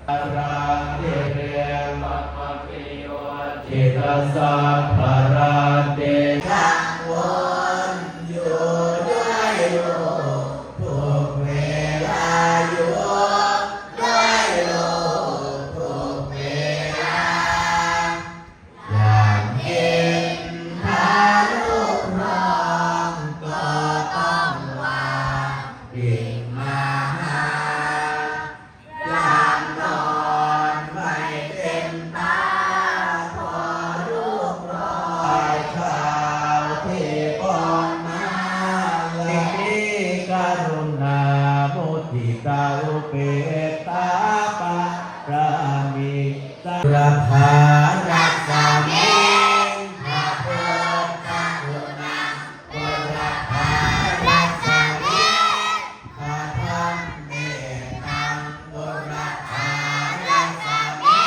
รังเทเรมัปปะปิโยจิตสัพพะราเตกังวลอยู่ด้วยโลกทุกเวลาอยู่ด้วยโลกทุกเวลาอยากเห็นพาลูกร้องก็ต้องวางดิ่งมาหายามนอนไม่เต็มตาพอลูกร้องข่าวที่ก่อนมาเลยกรุณามุทิตาอุเบกขาปะรามิสัพพะรักษามิพระพุทธกรุณาบุรพารักษามิพระธรรมเมตตาบุรพารักษามิ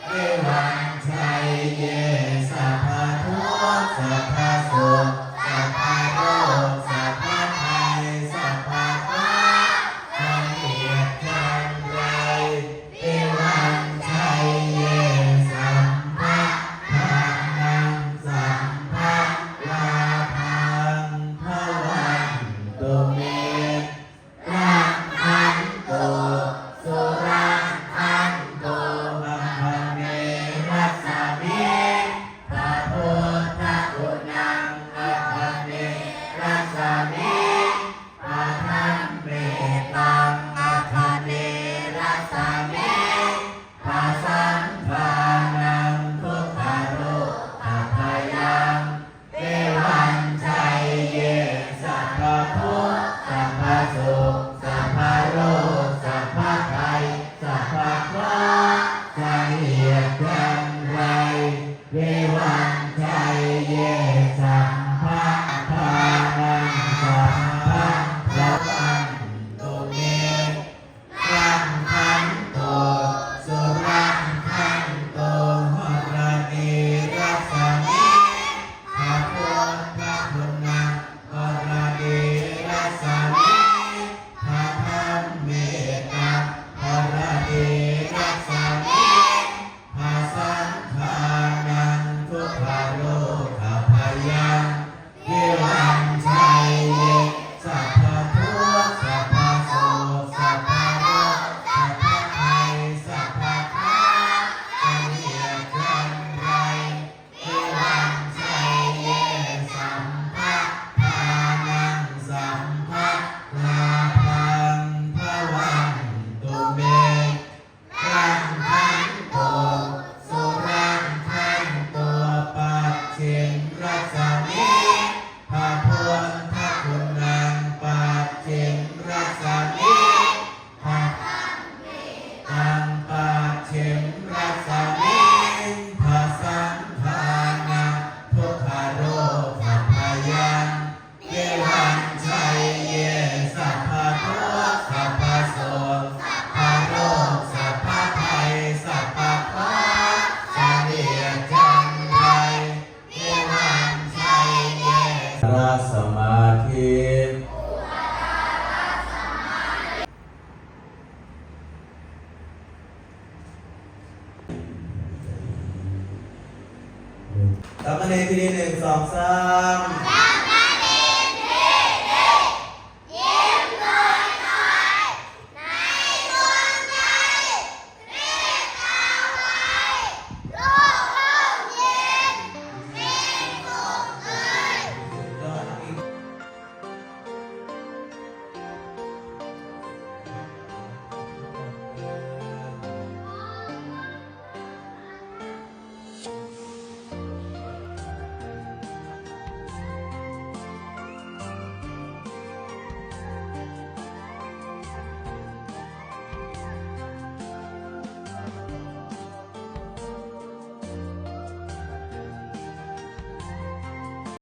เอวังชัยเยสัพพะทุกข์สัพพะสุขสัพพะโรคสัพพะภัยสัพพะเคราะห์สังเหตุจันไรเอวังชัยเยสัมภะทานังสัมภะลาภังภวันตุเมรังคันตุสุรังคันตุอัมภเนรัสสามิพระพุทธกุณังอัมภเนรัสสามิพระธรรมเมตตังอัมภเนรัสสามิพระสังฆานังทุกขโรอัพพยังเอวังชัยเยสัพพะทุกข์สัพพะสุขสัพพะโรคสัพพะภัยสัพพะเคราะห์สังเหตุจันไรเอวังชัยเยสัมภะทานังสัมภะละวันตุเมรังคันโตสุรังคันโตหรณีรัสสามิพระพุทธคุณังหรณีรัสสามิพระธรรมเมตตาหรณีรัสสามิพระสังฆานังทุกขโรอัพพยังเอวังชัยเยสัพพะทุกข์สัพพะสุขสัพพะโรคสัพพะภัยสัพพะเคราะห์สังเหตุจันไรเอวังชัยเยสัมภะทานังสัมภะลาภังภวันตุเมรังคันโตสุรังคันโตปัจฉิมรัสสามิพระพุทธคุณังปัจฉิมรัสสามิพระตังปัจฉิมรัสสามิพระสังฆานังทุกขโรคัพพยังเอวังชัยเยสัพพะทุกข์สัพพะสุขสัพพะโรคสัพพะภัยสัพพะเคราะห์สังเหตุจันไรเอวังชัยเยรัสมาธิสามเณรที่นี่1 2 3